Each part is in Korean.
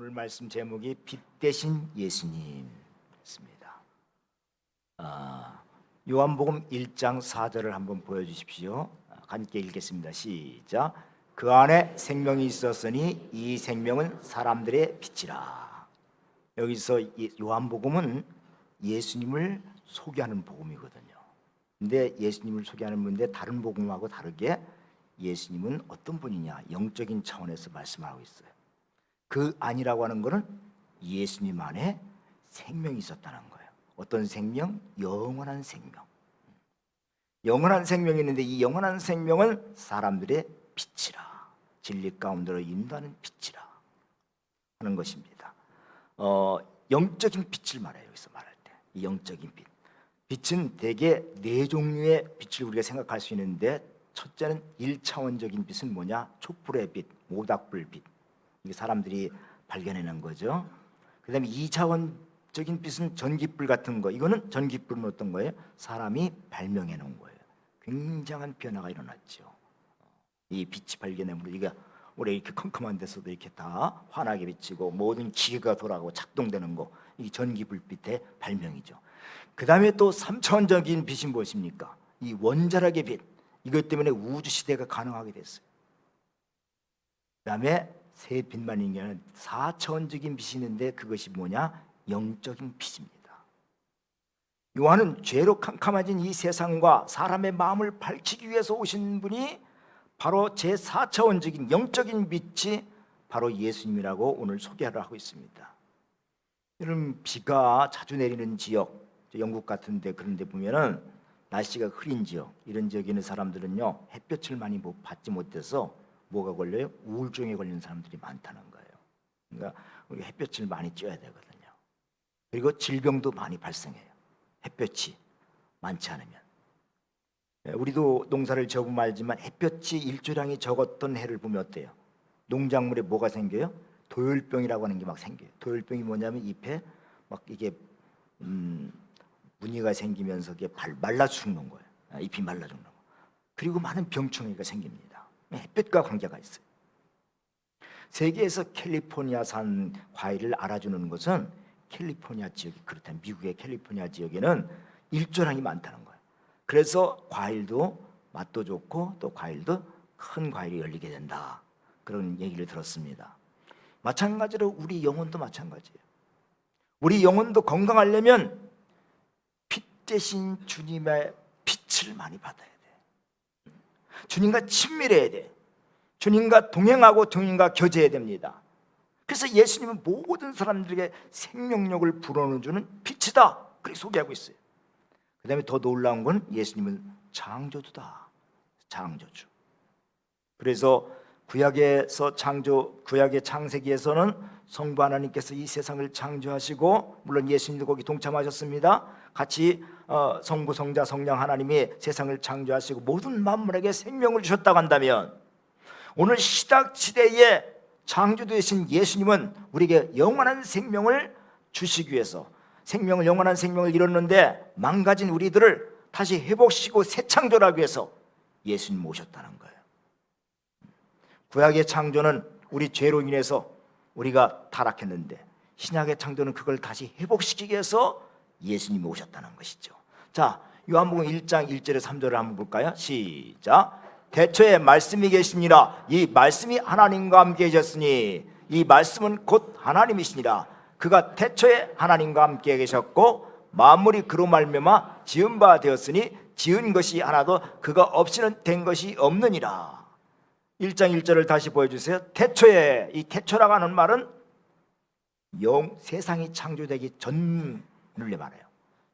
오늘 말씀 제목이 빛 대신 예수님입니다. 요한복음 1장 4절을 한번 보여주십시오. 함께 읽겠습니다. 시작. 그 안에 생명이 있었으니 이 생명은 사람들의 빛이라. 여기서 요한복음은 예수님을 소개하는 복음이거든요. 근데 예수님을 소개하는 분인데 다른 복음하고 다르게 예수님은 어떤 분이냐, 영적인 차원에서 말씀하고 있어요. 그 안이라고 하는 것은 예수님 안에 생명이 있었다는 거예요. 어떤 생명? 영원한 생명. 영원한 생명이 있는데 이 영원한 생명은 사람들의 빛이라, 진리 가운데로 인도하는 빛이라 하는 것입니다. 영적인 빛을 말해요. 여기서 말할 때 이 영적인 빛. 빛은 대개 네 종류의 빛을 우리가 생각할 수 있는데, 첫째는 1차원적인 빛은 뭐냐? 촛불의 빛, 모닥불 빛. 이게 사람들이 발견해낸 거죠. 그 다음에 2차원적인 빛은 전기불 같은 거. 이거는 전기불은 어떤 거예요? 사람이 발명해 놓은 거예요. 굉장한 변화가 일어났죠. 이 빛이 발견되면 이게 우리 이렇게 컴컴한 데서도 이렇게 다 환하게 비치고 모든 기계가 돌아가고 작동되는 거, 이 전기불빛의 발명이죠. 그 다음에 또 3차원적인 빛이 무엇입니까? 이 원자력의 빛. 이것 때문에 우주 시대가 가능하게 됐어요. 그 다음에 새 빛만 있는 4차원적인 빛이 있는데 그것이 뭐냐? 영적인 빛입니다. 요한은 죄로 캄캄해진 이 세상과 사람의 마음을 밝히기 위해서 오신 분이 바로 제4차원적인 영적인 빛이 바로 예수님이라고 오늘 소개를 하고 있습니다. 여러분, 비가 자주 내리는 지역, 영국 같은 데 그런 데 보면은 날씨가 흐린 지역, 이런 지역에 있는 사람들은요, 햇볕을 많이 받지 못해서 뭐가 걸려요? 우울증에 걸리는 사람들이 많다는 거예요. 그러니까 우리가 햇볕을 많이 쬐야 되거든요. 그리고 질병도 많이 발생해요. 햇볕이 많지 않으면. 우리도 농사를 지어보면 알지만 햇볕이 일조량이 적었던 해를 보면 어때요? 농작물에 뭐가 생겨요? 도열병이라고 하는 게 막 생겨요. 도열병이 뭐냐면 잎에 막 이게 무늬가 생기면서 이게 말라 죽는 거예요. 잎이 말라 죽는 거. 그리고 많은 병충해가 생깁니다. 햇볕과 관계가 있어요. 세계에서 캘리포니아산 과일을 알아주는 것은 캘리포니아 지역이 그렇다면 미국의 캘리포니아 지역에는 일조량이 많다는 거예요. 그래서 과일도 맛도 좋고 또 과일도 큰 과일이 열리게 된다, 그런 얘기를 들었습니다. 마찬가지로 우리 영혼도 마찬가지예요. 우리 영혼도 건강하려면 빛 대신 주님의 빛을 많이 받아야 돼. 주님과 친밀해야 돼. 주님과 동행하고 주님과 교제해야 됩니다. 그래서 예수님은 모든 사람들에게 생명력을 불어넣어주는 빛이다, 그렇게 소개하고 있어요. 그 다음에 더 놀라운 건 예수님은 창조주다. 창조주. 그래서 구약의 창세기에서는 성부 하나님께서 이 세상을 창조하시고, 물론 예수님도 거기 동참하셨습니다. 같이 성부, 성자, 성령 하나님이 세상을 창조하시고 모든 만물에게 생명을 주셨다고 한다면, 오늘 시작 시대에 창조되신 예수님은 우리에게 영원한 생명을 주시기 위해서, 영원한 생명을 이뤘는데 망가진 우리들을 다시 회복시키고 새 창조하기 위해서 예수님 오셨다는 거예요. 구약의 창조는 우리 죄로 인해서 우리가 타락했는데, 신약의 창조는 그걸 다시 회복시키기 위해서 예수님이 오셨다는 것이죠. 자, 요한복음 1장 1절에 3절을 한번 볼까요? 시작. 태초에 말씀이 계시니라. 이 말씀이 하나님과 함께 계셨으니 이 말씀은 곧 하나님이시니라. 그가 태초에 하나님과 함께 계셨고 만물이 그로 말미암아 지은 바 되었으니 지은 것이 하나도 그가 없이는 된 것이 없느니라. 1장 1절을 다시 보여주세요. 태초에, 이 태초라고 하는 말은 세상이 창조되기 전을 말해요.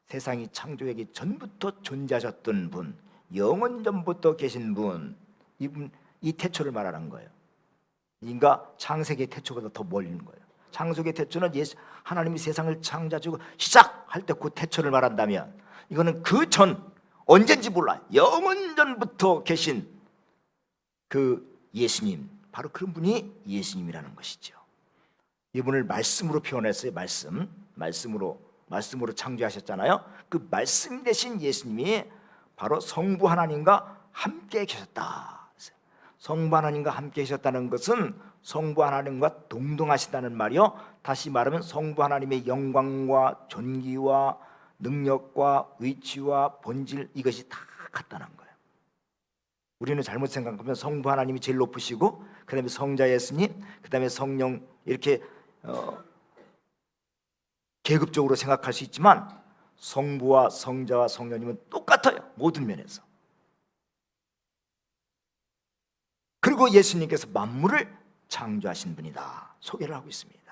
세상이 창조되기 전부터 존재하셨던 분, 영원전부터 계신 분, 이분, 이 태초를 말하는 거예요. 그러니까 창세기의 태초보다 더 멀리는 거예요. 창세기의 태초는 하나님이 세상을 창조하시고 시작할 때 그 태초를 말한다면, 이거는 그 전, 언젠지 몰라, 영원전부터 계신 그 예수님, 바로 그런 분이 예수님이라는 것이죠. 이분을 말씀으로 표현했어요. 말씀으로 창조하셨잖아요. 그 말씀 대신 예수님이 바로 성부 하나님과 함께 계셨다. 성부 하나님과 함께 계셨다는 것은 성부 하나님과 동등하시다는 말이요, 다시 말하면 성부 하나님의 영광과 존귀와 능력과 위치와 본질, 이것이 다 같다는 거예요. 우리는 잘못 생각하면 성부 하나님이 제일 높으시고 그 다음에 성자 예수님, 그 다음에 성령, 이렇게 계급적으로 생각할 수 있지만 성부와 성자와 성령님은 똑같아요, 모든 면에서. 그리고 예수님께서 만물을 창조하신 분이다 소개를 하고 있습니다.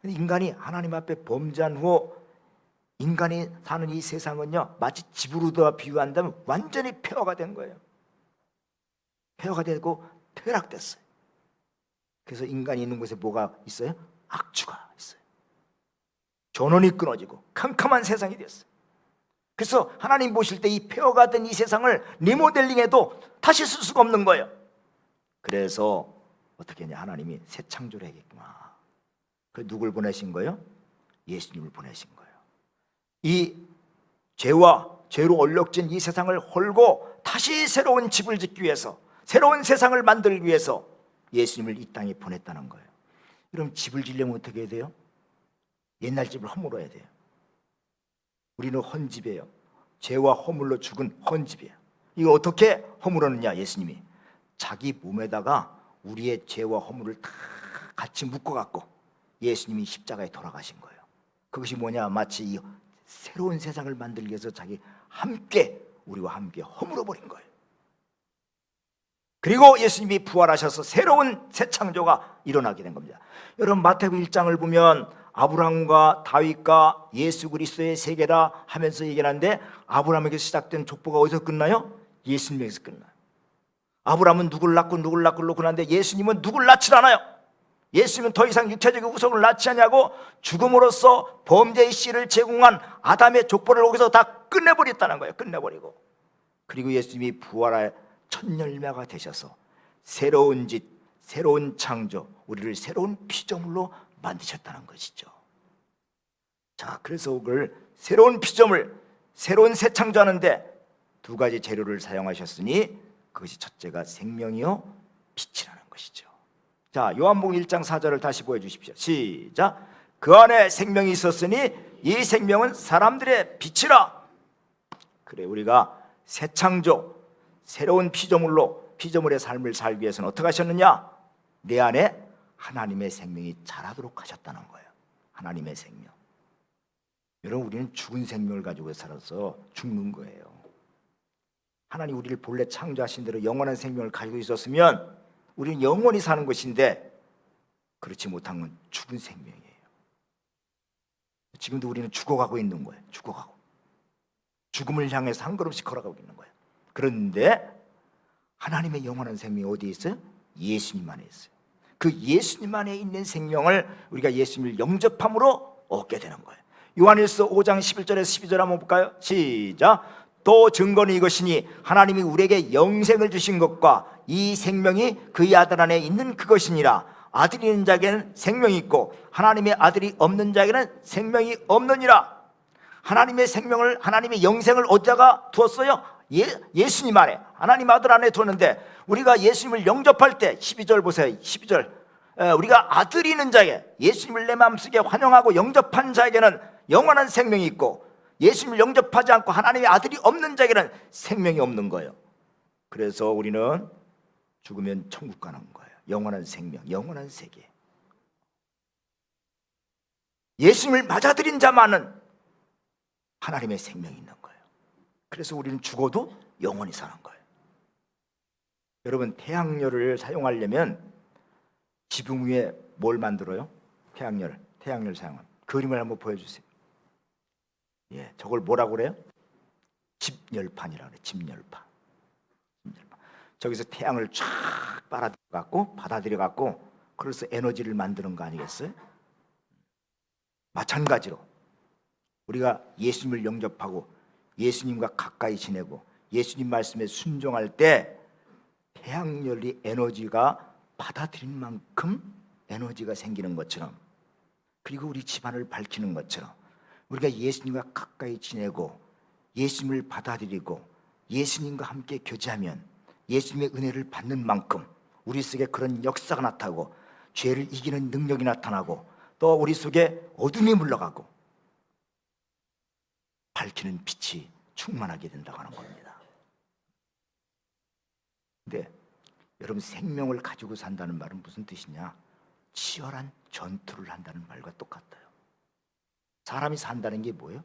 인간이 하나님 앞에 범죄한 후 인간이 사는 이 세상은요, 마치 집으로 비유한다면 완전히 폐허가 된 거예요. 폐허가 되고 퇴락됐어요. 그래서 인간이 있는 곳에 뭐가 있어요? 악취가 있어요. 전원이 끊어지고 캄캄한 세상이 됐어요. 그래서 하나님 보실 때 이 폐허가 된 이 세상을 리모델링해도 다시 쓸 수가 없는 거예요. 그래서 어떻게 했냐, 하나님이 새 창조를 해야겠구나. 그래서 누굴 보내신 거예요? 예수님을 보내신 거예요. 이 죄로 얼룩진 이 세상을 헐고 다시 새로운 집을 짓기 위해서, 새로운 세상을 만들기 위해서 예수님을 이 땅에 보냈다는 거예요. 그럼 집을 지려면 어떻게 해야 돼요? 옛날 집을 허물어야 돼요. 우리는 헌집이에요. 죄와 허물로 죽은 헌집이에요. 이거 어떻게 허물었느냐? 예수님이 자기 몸에다가 우리의 죄와 허물을 다 같이 묶어갖고 예수님이 십자가에 돌아가신 거예요. 그것이 뭐냐? 마치 이 새로운 세상을 만들기 위해서 자기 함께, 우리와 함께 허물어버린 거예요. 그리고 예수님이 부활하셔서 새로운 새 창조가 일어나게 된 겁니다. 여러분, 마태복음 1장을 보면 아브라함과 다윗과 예수 그리스도의 세계라 하면서 얘기하는데, 아브라함에게서 시작된 족보가 어디서 끝나요? 예수님에게서 끝나요. 아브라함은 누굴 낳고 놓고 하는데 예수님은 누굴 낳질 않아요. 예수님은 더 이상 육체적인 후손을 낳지 않냐고 죽음으로써 범죄의 씨를 제공한 아담의 족보를 거기서 다 끝내버렸다는 거예요. 끝내버리고, 그리고 예수님이 부활의 첫 열매가 되셔서 새로운 짓, 새로운 창조, 우리를 새로운 피조물로 만드셨다는 것이죠. 자, 그래서 그걸 새로운 피조물, 새로운 새 창조하는데 두 가지 재료를 사용하셨으니 그것이 첫째가 생명이요 빛이라는 것이죠. 자, 요한복음 1장 4절을 다시 보여주십시오. 시작. 그 안에 생명이 있었으니 이 생명은 사람들의 빛이라. 그래, 우리가 새 창조, 새로운 피조물의 삶을 살기 위해서는 어떻게 하셨느냐? 내 안에 하나님의 생명이 자라도록 하셨다는 거예요. 하나님의 생명. 여러분, 우리는 죽은 생명을 가지고 살아서 죽는 거예요. 하나님 우리를 본래 창조하신 대로 영원한 생명을 가지고 있었으면 우리는 영원히 사는 것인데, 그렇지 못한 건 죽은 생명이에요. 지금도 우리는 죽어가고 있는 거예요. 죽음을 향해서 한 걸음씩 걸어가고 있는 거예요. 그런데 하나님의 영원한 생명이 어디에 있어요? 예수님 안에 있어요. 그 예수님 안에 있는 생명을 우리가 예수님을 영접함으로 얻게 되는 거예요. 요한일서 5장 11절에서 12절 한번 볼까요? 시작. 또 증거는 이것이니 하나님이 우리에게 영생을 주신 것과 이 생명이 그의 아들 안에 있는 그것이니라. 아들이 있는 자에게는 생명이 있고 하나님의 아들이 없는 자에게는 생명이 없느니라. 하나님의 생명을, 하나님의 영생을 어디다가 두었어요? 예수님 안에, 하나님 아들 안에 두었는데, 우리가 예수님을 영접할 때 12절 보세요. 12절, 우리가 아들이 있는 자에게, 예수님을 내 마음속에 환영하고 영접한 자에게는 영원한 생명이 있고, 예수님을 영접하지 않고 하나님의 아들이 없는 자에게는 생명이 없는 거예요. 그래서 우리는 죽으면 천국 가는 거예요. 영원한 생명, 영원한 세계. 예수님을 맞아들인 자만은 하나님의 생명이 있는 거예요. 그래서 우리는 죽어도 영원히 사는 거예요. 여러분, 태양열을 사용하려면 지붕 위에 뭘 만들어요? 태양열 사용하는 그림을 한번 보여주세요. 예, 저걸 뭐라고 그래요? 집열판이라고 그래요. 집열판. 저기서 태양을 쫙 받아들여갖고 그래서 에너지를 만드는 거 아니겠어요? 마찬가지로 우리가 예수님을 영접하고 예수님과 가까이 지내고 예수님 말씀에 순종할 때 태양열이 에너지가 받아들인 만큼 에너지가 생기는 것처럼, 그리고 우리 집안을 밝히는 것처럼 우리가 예수님과 가까이 지내고 예수님을 받아들이고 예수님과 함께 교제하면 예수님의 은혜를 받는 만큼 우리 속에 그런 역사가 나타나고 죄를 이기는 능력이 나타나고 또 우리 속에 어둠이 물러가고 밝히는 빛이 충만하게 된다고 하는 겁니다. 근데 여러분, 생명을 가지고 산다는 말은 무슨 뜻이냐? 치열한 전투를 한다는 말과 똑같아요. 사람이 산다는 게 뭐예요?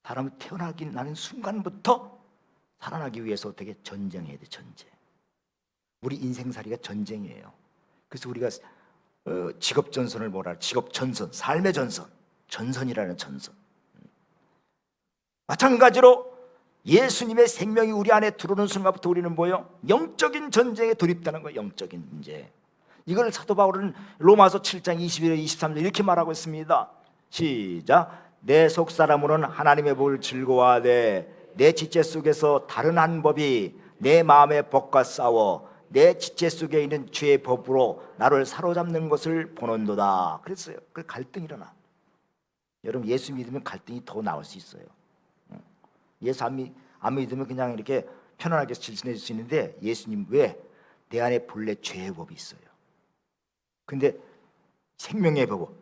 사람이 태어나기 나는 순간부터 살아나기 위해서 어떻게 전쟁해야 돼. 전쟁. 우리 인생살이가 전쟁이에요. 그래서 우리가 직업 전선을 뭐라, 직업 전선, 삶의 전선, 전선이라는 전선. 마찬가지로 예수님의 생명이 우리 안에 들어오는 순간부터 우리는 뭐예요? 영적인 전쟁에 돌입되는 거예요. 영적인 문제. 이걸 사도 바울은 로마서 7장 21절 23절 이렇게 말하고 있습니다. 시작. 내 속사람으로는 하나님의 복을 즐거워하되 내 지체 속에서 다른 한 법이 내 마음의 법과 싸워 내 지체 속에 있는 죄의 법으로 나를 사로잡는 것을 보는도다. 그랬어요. 그 갈등이 일어나. 여러분, 예수 믿으면 갈등이 더 나올 수 있어요. 예수 안 믿으면 그냥 이렇게 편안하게 지낼 수 있는데, 예수님 왜? 내 안에 본래 죄의 법이 있어요. 근데 생명의 법,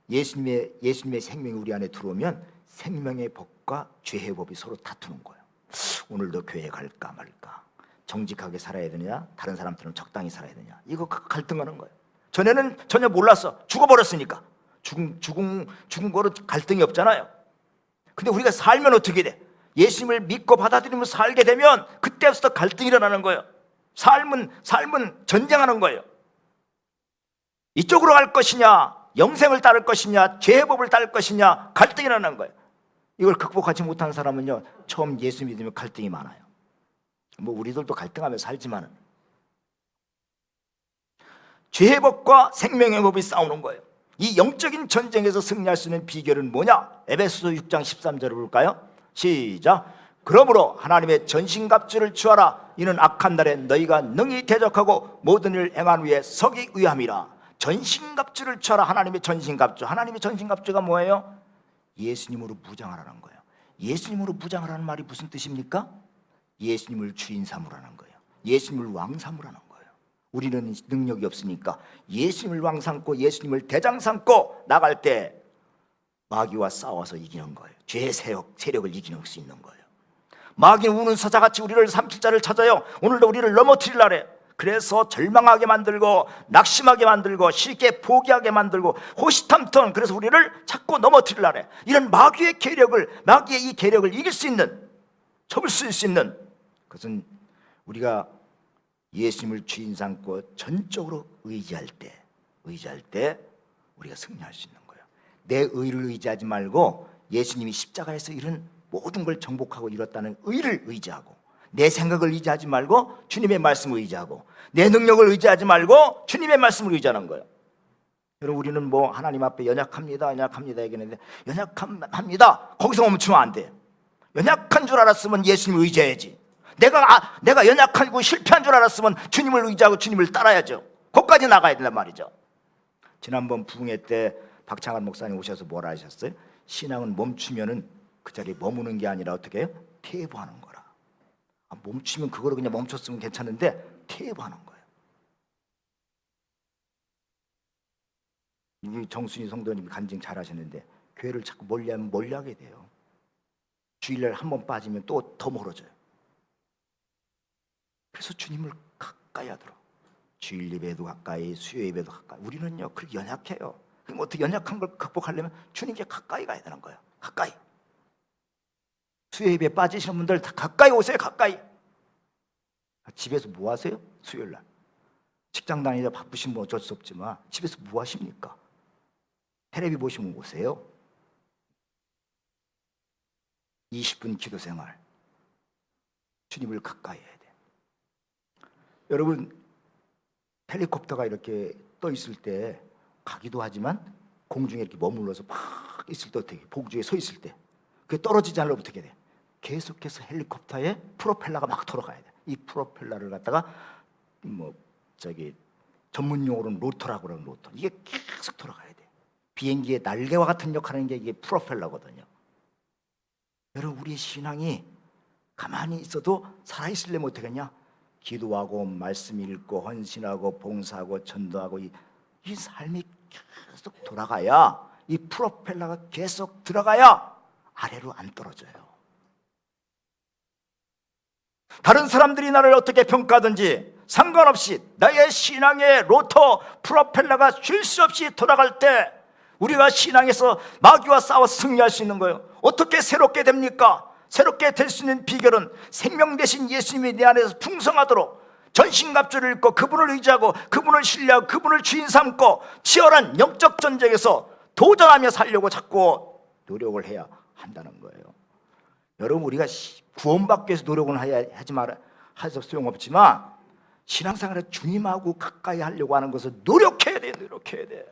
예수님의 생명이 우리 안에 들어오면 생명의 법과 죄의 법이 서로 다투는 거예요. 오늘도 교회 갈까 말까, 정직하게 살아야 되느냐, 다른 사람들은 적당히 살아야 되느냐, 이거 갈등하는 거예요. 전에는 전혀 몰랐어. 죽어버렸으니까. 죽은 거로 갈등이 없잖아요. 근데 우리가 살면 어떻게 돼? 예수님을 믿고 받아들이면 살게 되면 그때부터 갈등이 일어나는 거예요. 삶은 전쟁하는 거예요. 이쪽으로 갈 것이냐, 영생을 따를 것이냐, 죄의 법을 따를 것이냐, 갈등이 일어나는 거예요. 이걸 극복하지 못한 사람은요, 처음 예수 믿으면 갈등이 많아요. 뭐 우리들도 갈등하며 살지만은 죄의 법과 생명의 법이 싸우는 거예요. 이 영적인 전쟁에서 승리할 수 있는 비결은 뭐냐? 에베소서 6장 13절을 볼까요? 시작. 그러므로 하나님의 전신갑주를 취하라. 이는 악한 날에 너희가 능히 대적하고 모든 일을 행한 후에 서기 위함이라. 전신갑주를 취하라. 하나님의 전신갑주. 하나님의 전신갑주가 뭐예요? 예수님으로 무장하라는 거예요. 예수님으로 무장하라는 말이 무슨 뜻입니까? 예수님을 주인 삼으라는 거예요. 예수님을 왕 삼으라는 거예요. 우리는 능력이 없으니까 예수님을 왕 삼고 예수님을 대장 삼고 나갈 때 마귀와 싸워서 이기는 거예요. 죄의 세력을 이기는 수 있는 거예요. 마귀는 우는 사자같이 우리를 삼킬 자를 찾아요. 오늘도 우리를 넘어뜨리려 해. 그래서 절망하게 만들고 낙심하게 만들고 쉽게 포기하게 만들고 호시탐탐, 그래서 우리를 자꾸 넘어뜨리려 해. 이런 마귀의 이 계력을 이길 수 있는, 접을 수 있는 그것은 우리가 예수님을 주인 삼고 전적으로 의지할 때 우리가 승리할 수 있는 거예요. 내 의를 의지하지 말고 예수님이 십자가에서 이룬 모든 걸 정복하고 이뤘다는 의를 의지하고, 내 생각을 의지하지 말고 주님의 말씀을 의지하고, 내 능력을 의지하지 말고 주님의 말씀을 의지하는 거예요. 여러분, 우리는 뭐 하나님 앞에 연약합니다 얘기했는데, 연약합니다 거기서 멈추면 안 돼. 연약한 줄 알았으면 예수님을 의지해야지. 내가 연약하고 실패한 줄 알았으면 주님을 의지하고 주님을 따라야죠. 거기까지 나가야 된단 말이죠. 지난번 부흥회 때 박창환 목사님 오셔서 뭐라 하셨어요? 신앙은 멈추면은 그 자리에 머무는 게 아니라 어떻게 해요? 퇴보하는 거라. 멈추면 그거를 그냥 멈췄으면 괜찮은데 퇴보하는 거예요. 이 정순이 성도님이 간증 잘하셨는데, 교회를 자꾸 멀리하면 멀리하게 돼요. 주일날 한 번 빠지면 또 더 멀어져요. 그래서 주님을 가까이 하도록, 주일 예배도 가까이, 수요 예배도 가까이. 우리는요 그렇게 연약해요. 그럼 어떻게 연약한 걸 극복하려면 주님께 가까이 가야 되는 거예요. 가까이. 수요 예배 빠지시는 분들 다 가까이 오세요. 가까이. 집에서 뭐 하세요? 수요일날 직장 다니다 바쁘신 분 어쩔 수 없지만 집에서 뭐 하십니까? 텔레비 보시면 오세요. 20분 기도 생활, 주님을 가까이 해야 돼. 여러분, 헬리콥터가 이렇게 떠 있을 때 가기도 하지만 공중에 이렇게 머물러서 막 있을 때 어떻게, 공중에 서 있을 때 그게 떨어지지 않으면 어떻게 돼? 계속해서 헬리콥터에 프로펠러가 막 돌아가야 돼. 이 프로펠러를 갖다가 전문 용어로는 로터라고 그러는 로터, 이게 계속 돌아가야 돼. 비행기의 날개와 같은 역할을 하는 게 이게 프로펠러거든요. 여러분, 우리의 신앙이 가만히 있어도 살아있으려면 어떻게 하냐? 기도하고 말씀 읽고 헌신하고 봉사하고 전도하고 이 삶이 계속 돌아가야, 이 프로펠러가 계속 들어가야 아래로 안 떨어져요. 다른 사람들이 나를 어떻게 평가하든지 상관없이 나의 신앙의 로터 프로펠러가 쉴 수 없이 돌아갈 때 우리가 신앙에서 마귀와 싸워 승리할 수 있는 거예요. 어떻게 새롭게 됩니까? 새롭게 될 수 있는 비결은 생명 되신 예수님이 내 안에서 풍성하도록 전신갑주를 입고 그분을 의지하고 그분을 신뢰하고 그분을 주인 삼고 치열한 영적 전쟁에서 도전하며 살려고 자꾸 노력을 해야 한다는 거예요. 여러분, 우리가 구원받기 위해서 노력은 하지 말아 해서 소용없지만 신앙생활에 주님하고 가까이 하려고 하는 것을 노력해야 돼. 노력해야 돼.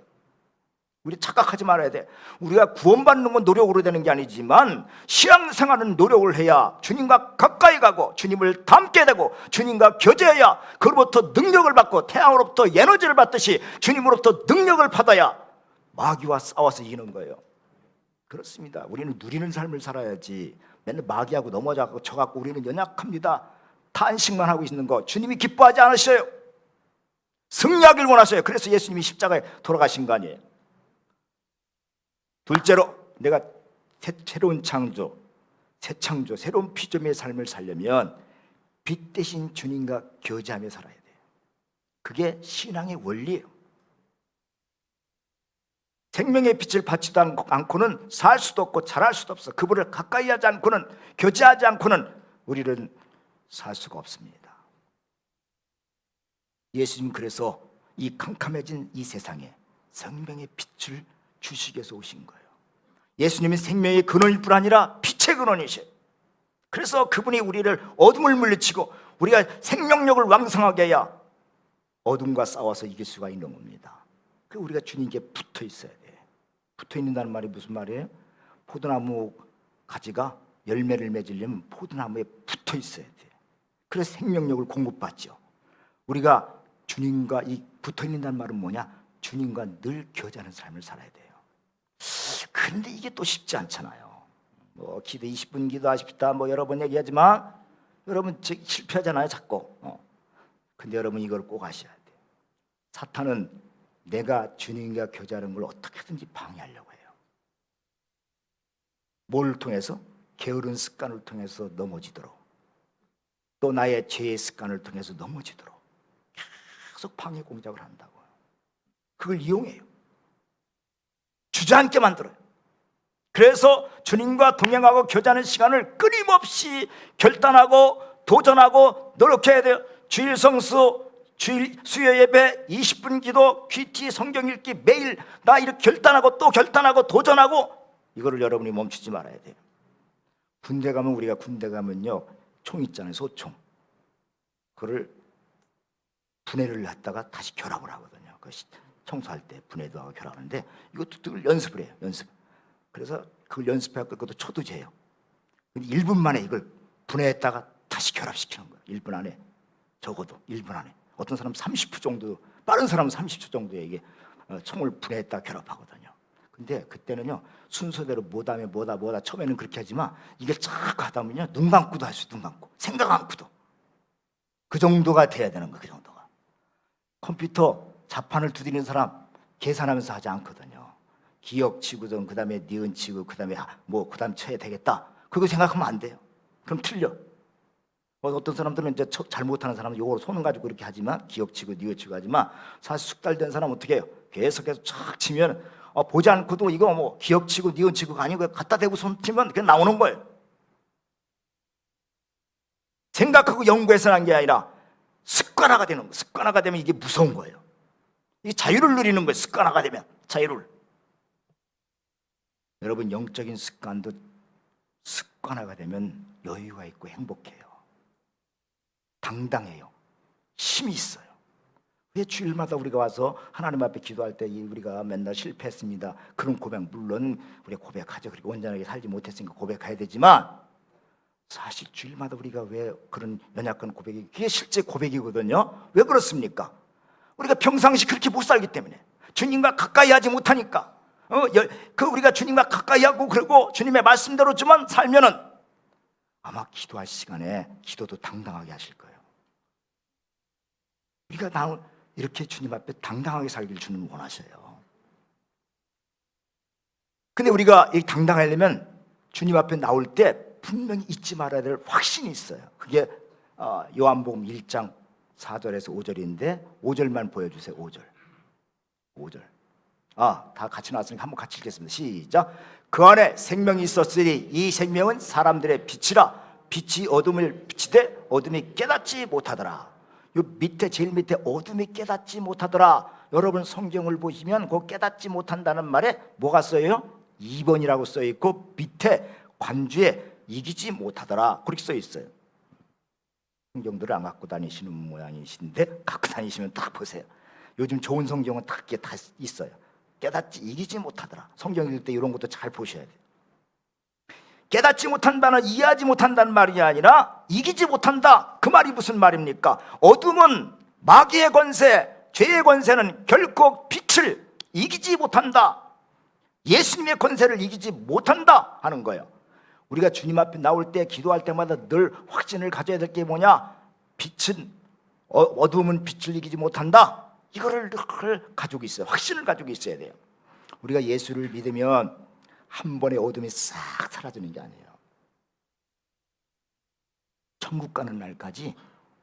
우리 착각하지 말아야 돼. 우리가 구원받는 건 노력으로 되는 게 아니지만 신앙생활은 노력을 해야 주님과 가까이 가고 주님을 닮게 되고 주님과 교제해야 그로부터 능력을 받고 태양으로부터 에너지를 받듯이 주님으로부터 능력을 받아야 마귀와 싸워서 이기는 거예요. 그렇습니다. 우리는 누리는 삶을 살아야지 맨날 마귀하고 넘어져갖고 쳐갖고 우리는 연약합니다. 탄식만 하고 있는 거 주님이 기뻐하지 않으셔요. 승리하길 원하셔요. 그래서 예수님이 십자가에 돌아가신 거 아니에요. 둘째로, 내가 새로운 창조, 새 창조, 새로운 피조물의 삶을 살려면 빛 대신 주님과 교제하며 살아야 돼요. 그게 신앙의 원리예요. 생명의 빛을 받지도 않고는 살 수도 없고 자랄 수도 없어. 그분을 가까이 하지 않고는, 교제하지 않고는 우리는 살 수가 없습니다. 예수님 그래서 이 캄캄해진 이 세상에 생명의 빛을 주시기 위해서 오신 거예요. 예수님은 생명의 근원일 뿐 아니라 빛의 근원이셔요. 그래서 그분이 우리를 어둠을 물리치고 우리가 생명력을 왕성하게 해야 어둠과 싸워서 이길 수가 있는 겁니다. 그 우리가 주님께 붙어 있어야 돼. 붙어 있는다는 말이 무슨 말이에요? 포도나무 가지가 열매를 맺으려면 포도나무에 붙어 있어야 돼. 그래서 생명력을 공급받죠. 우리가 주님과 이 붙어 있는다는 말은 뭐냐? 주님과 늘 교제하는 삶을 살아야 돼요. 근데 이게 또 쉽지 않잖아요. 뭐 기도 20분 기도하십시다 뭐 여러 번 얘기하지만 여러분 실패하잖아요 자꾸. 근데 여러분 이걸 꼭 아셔야 돼요. 사탄은 내가 주님과 교제하는 걸 어떻게든지 방해하려고 해요. 뭘 통해서? 게으른 습관을 통해서 넘어지도록, 또 나의 죄의 습관을 통해서 넘어지도록 계속 방해 공작을 한다고요. 그걸 이용해요. 주저앉게 만들어요. 그래서 주님과 동행하고 교제하는 시간을 끊임없이 결단하고 도전하고 노력해야 돼요. 주일 성수, 주일 수요 예배, 20분 기도, 큐티, 성경 읽기 매일 나 이렇게 결단하고 또 결단하고 도전하고 이거를 여러분이 멈추지 말아야 돼요. 군대 가면 우리가 군대 가면요 총 있잖아요. 소총. 그거를 분해를 했다가 다시 결합을 하거든요. 청소할 때 분해도 하고 결합하는데 이것도 늘 연습을 해요. 연습. 그래서 그걸 연습해서 그것도 초도 재요. 1분 만에 이걸 분해했다가 다시 결합시키는 거예요. 1분 안에. 적어도 1분 안에. 어떤 사람은 30초 정도, 빠른 사람은 30초 정도에 이게 총을 분해했다가 결합하거든요. 근데 그때는요 순서대로 뭐다 처음에는 그렇게 하지만 이게 쫙 하다 보면요 눈 감고도 할 수 있어요. 눈 감고 생각 않고도 그 정도가 돼야 되는 거예요. 그 정도가. 컴퓨터 자판을 두드리는 사람 계산하면서 하지 않거든요. 기억 치고든 그 다음에 니은 치고 그 다음에 그 다음 쳐야 되겠다. 그거 생각하면 안 돼요. 그럼 틀려. 어떤 사람들은 이제 잘못하는 사람은 요걸 손을 가지고 이렇게 하지만 기억 치고 니은 치고 하지만 사실 숙달된 사람은 어떻게 해요? 계속해서 쫙 치면 보지 않고도 이거 기억 치고 니은 치고가 아니고 갖다 대고 손 치면 그냥 나오는 거예요. 생각하고 연구해서 한 게 아니라 습관화가 되는 거예요. 습관화가 되면 이게 무서운 거예요. 이게 자유를 누리는 거예요. 습관화가 되면 자유를. 여러분 영적인 습관도 습관화가 되면 여유가 있고 행복해요. 당당해요. 힘이 있어요. 왜 주일마다 우리가 와서 하나님 앞에 기도할 때 우리가 맨날 실패했습니다. 그런 고백 물론 우리가 고백하죠. 그리고 온전하게 살지 못했으니까 고백해야 되지만 사실 주일마다 우리가 왜 그런 연약한 고백이 그게 실제 고백이거든요. 왜 그렇습니까? 우리가 평상시 그렇게 못 살기 때문에 주님과 가까이 하지 못하니까 우리가 주님과 가까이 하고 그리고 주님의 말씀대로만 살면은 아마 기도할 시간에 기도도 당당하게 하실 거예요. 우리가 이렇게 주님 앞에 당당하게 살기를 주님 원하셔요. 근데 우리가 이 당당하려면 주님 앞에 나올 때 분명히 잊지 말아야 될 확신이 있어요. 그게 요한복음 1장 4절에서 5절인데 5절만 보여주세요. 5절. 다 같이 나왔으니까 한번 같이 읽겠습니다. 시작. 그 안에 생명이 있었으니 이 생명은 사람들의 빛이라. 빛이 어둠을 비치되 어둠이 깨닫지 못하더라. 요 밑에 제일 밑에 어둠이 깨닫지 못하더라. 여러분 성경을 보시면 그 깨닫지 못한다는 말에 뭐가 써요? 2번이라고 써 있고 밑에 관주에 이기지 못하더라 그렇게 써 있어요. 성경들을 안 갖고 다니시는 모양이신데 갖고 다니시면 딱 보세요. 요즘 좋은 성경은 다 있어요. 깨닫지 이기지 못하더라. 성경 읽을 때 이런 것도 잘 보셔야 돼요. 깨닫지 못한다는 이해하지 못한다는 말이 아니라 이기지 못한다. 그 말이 무슨 말입니까? 어둠은 마귀의 권세, 죄의 권세는 결코 빛을 이기지 못한다. 예수님의 권세를 이기지 못한다 하는 거예요. 우리가 주님 앞에 나올 때 기도할 때마다 늘 확신을 가져야 될 게 뭐냐? 빛은 어둠은 빛을 이기지 못한다. 이거를 늘 가지고 있어요. 확신을 가지고 있어야 돼요. 우리가 예수를 믿으면 한 번에 어둠이 싹 사라지는 게 아니에요. 천국 가는 날까지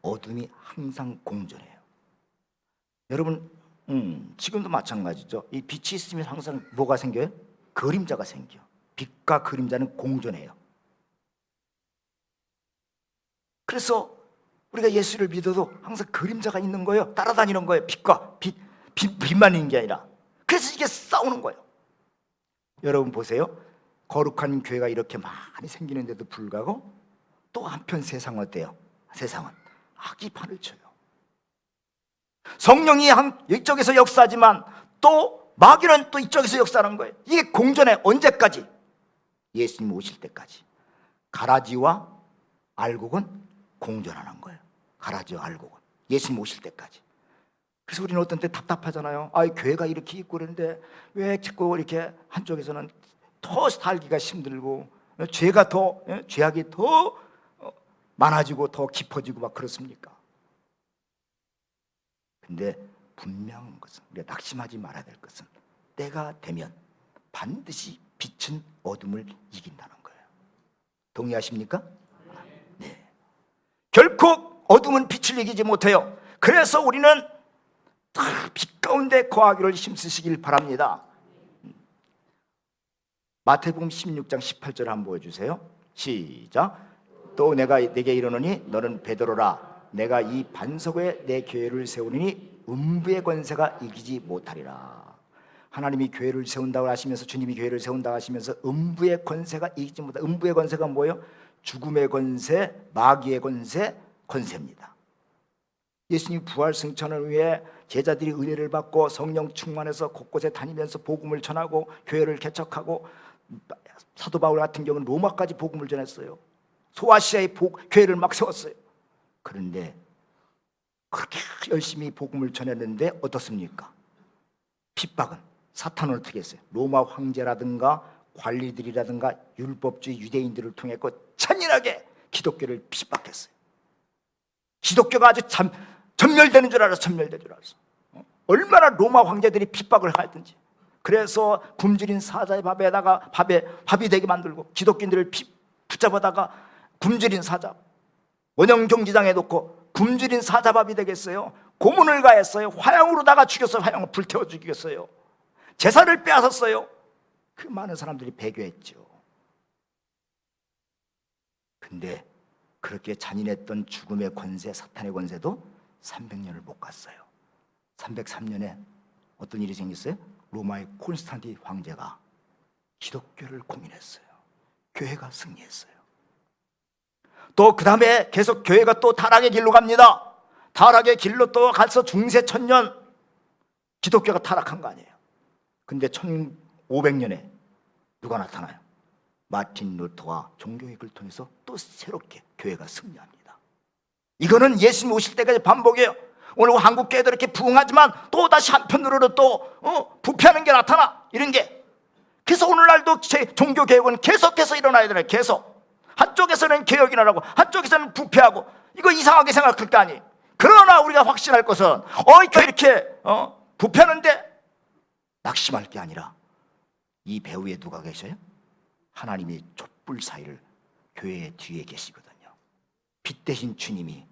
어둠이 항상 공존해요. 여러분 지금도 마찬가지죠. 이 빛이 있으면 항상 뭐가 생겨요? 그림자가 생겨. 빛과 그림자는 공존해요. 그래서 우리가 예수를 믿어도 항상 그림자가 있는 거예요. 따라다니는 거예요. 빛만 있는 게 아니라. 그래서 이게 싸우는 거예요. 여러분 보세요. 거룩한 교회가 이렇게 많이 생기는데도 불구하고 또 한편 세상은 어때요? 세상은 악이 판을 쳐요. 성령이 이쪽에서 역사하지만 또 마귀는 또 이쪽에서 역사하는 거예요. 이게 공존해. 언제까지? 예수님 오실 때까지. 가라지와 알곡은 공존하는 거예요. 가라지와 알곡은 예수님 오실 때까지. 그래서 우리는 어떤 때 답답하잖아요. 교회가 이렇게 있고 그런데 왜 자꾸 이렇게 한쪽에서는 더 살기가 힘들고 죄악이 더 많아지고 더 깊어지고 막 그렇습니까? 근데 분명한 것은 우리가 낙심하지 말아야 될 것은 때가 되면 반드시 빛은 어둠을 이긴다는 거예요. 동의하십니까? 네. 결코 어둠은 빛을 이기지 못해요. 그래서 우리는 다 빛 가운데 거하기를 힘쓰시길 바랍니다. 마태복음 16장 18절 한번 보여주세요. 시작. 또 내가 네게 이르노니 너는 베드로라. 내가 이 반석 위에 내 교회를 세우리니 음부의 권세가 이기지 못하리라. 하나님이 교회를 세운다고 하시면서 주님이 교회를 세운다고 하시면서 음부의 권세가 이기지 못하리라. 음부의 권세가 뭐예요? 죽음의 권세, 마귀의 권세입니다. 예수님 부활 승천을 위해 제자들이 은혜를 받고 성령 충만해서 곳곳에 다니면서 복음을 전하고 교회를 개척하고 사도 바울 같은 경우는 로마까지 복음을 전했어요. 소아시아의 교회를 막 세웠어요. 그런데 그렇게 열심히 복음을 전했는데 어떻습니까? 핍박은 사탄은 어떻게 했어요? 로마 황제라든가 관리들이라든가 율법주의 유대인들을 통해 잔인하게 기독교를 핍박했어요. 기독교가 아주 전멸되는 줄 알았어. 얼마나 로마 황제들이 핍박을 하든지. 그래서 굶주린 사자의 밥이 되게 만들고 기독교인들을 붙잡아다가 굶주린 사자 원형 경기장에 놓고 굶주린 사자밥이 되겠어요. 고문을 가했어요. 화양으로다가 죽였어요. 화양을 불태워 죽였어요. 제사를 빼앗았어요. 그 많은 사람들이 배교했죠. 근데 그렇게 잔인했던 죽음의 권세, 사탄의 권세도 300년을 못 갔어요. 303년에 어떤 일이 생겼어요? 로마의 콘스탄틴 황제가 기독교를 공인했어요. 교회가 승리했어요. 또 그 다음에 계속 교회가 또 타락의 길로 갑니다. 타락의 길로 또 가서 중세 천년 기독교가 타락한 거 아니에요. 근데 1500년에 누가 나타나요? 마틴 루터가 종교개혁을 통해서 또 새롭게 교회가 승리합니다. 이거는 예수님 오실 때까지 반복이에요. 오늘 한국 교회도 이렇게 부흥하지만 또 다시 한편으로 또 부패하는 게 나타나. 이런 게. 그래서 오늘날도 종교개혁은 계속해서 일어나야 되나요? 계속. 한쪽에서는 개혁이 나라고 한쪽에서는 부패하고. 이거 이상하게 생각할 게 아니에요. 그러나 우리가 확신할 것은 이렇게 부패하는데 낙심할 게 아니라 이 배후에 누가 계셔요? 하나님의 촛불 사이를 교회의 뒤에 계시거든요. 빛 대신 주님이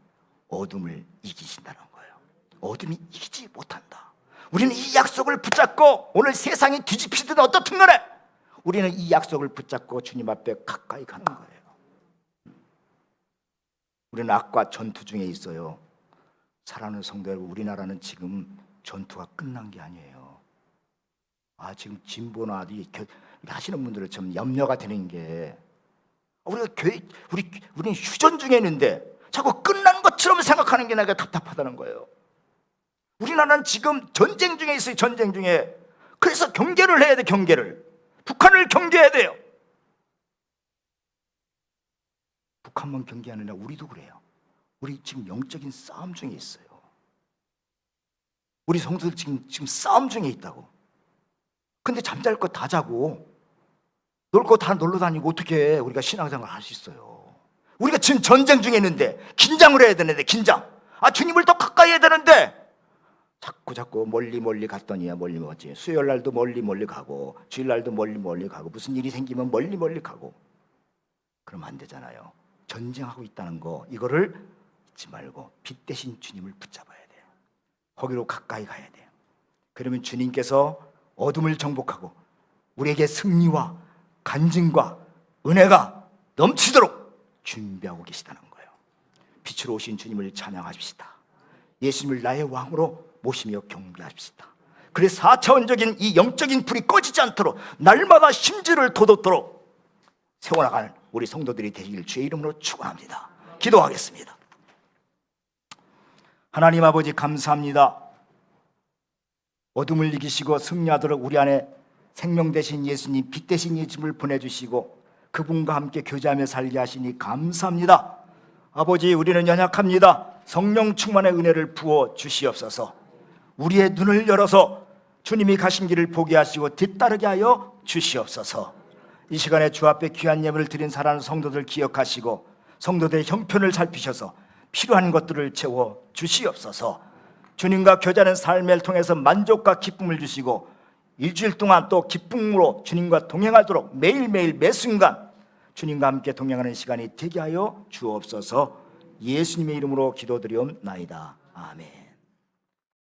어둠을 이기신다는 거예요. 어둠이 이기지 못한다. 우리는 이 약속을 붙잡고 오늘 세상이 뒤집히든 어떻든 간에 우리는 이 약속을 붙잡고 주님 앞에 가까이 가는 거예요. 우리는 악과 전투 중에 있어요. 사랑하는 성도 여러분, 우리나라는 지금 전투가 끝난 게 아니에요. 지금 진보나 하시는 분들은 좀 염려가 되는 게 우리는 휴전 중에 있는데 자꾸 끝난 것처럼 생각하는 게 내가 답답하다는 거예요. 우리나라는 지금 전쟁 중에 있어요. 전쟁 중에. 그래서 경계를 해야 돼. 경계를. 북한을 경계해야 돼요. 북한만 경계하느냐, 우리도 그래요. 우리 지금 영적인 싸움 중에 있어요. 우리 성도들 지금 싸움 중에 있다고. 근데 잠잘 거 다 자고 놀 거 다 놀러 다니고 어떻게 우리가 신앙생활을 할 수 있어요? 우리가 지금 전쟁 중에 있는데 긴장을 해야 되는데 긴장. 주님을 더 가까이 해야 되는데 자꾸 멀리 갔더니야 멀리 갔지. 수요일 날도 멀리 가고 주일 날도 멀리 가고 무슨 일이 생기면 멀리 가고. 그러면 안 되잖아요. 전쟁하고 있다는 거 이거를 잊지 말고 빛 대신 주님을 붙잡아야 돼요. 거기로 가까이 가야 돼요. 그러면 주님께서 어둠을 정복하고 우리에게 승리와 간증과 은혜가 넘치도록 준비하고 계시다는 거예요. 빛으로 오신 주님을 찬양하십시다. 예수님을 나의 왕으로 모시며 경배하십시다. 그래서 4차원적인 이 영적인 불이 꺼지지 않도록 날마다 심지를 돋도록 세워나가는 우리 성도들이 되시길 주의 이름으로 축원합니다. 기도하겠습니다. 하나님 아버지 감사합니다. 어둠을 이기시고 승리하도록 우리 안에 생명 되신 예수님, 빛 되신 예수님을 보내주시고 그분과 함께 교제하며 살게 하시니 감사합니다. 아버지, 우리는 연약합니다. 성령 충만의 은혜를 부어 주시옵소서. 우리의 눈을 열어서 주님이 가신 길을 보게 하시고 뒤따르게 하여 주시옵소서. 이 시간에 주 앞에 귀한 예물을 드린 사랑하는 성도들 기억하시고 성도들의 형편을 살피셔서 필요한 것들을 채워 주시옵소서. 주님과 교제하는 삶을 통해서 만족과 기쁨을 주시고 일주일 동안 또 기쁨으로 주님과 동행하도록 매일매일 매순간 주님과 함께 동행하는 시간이 되게 하여 주옵소서. 예수님의 이름으로 기도드리옵나이다. 아멘.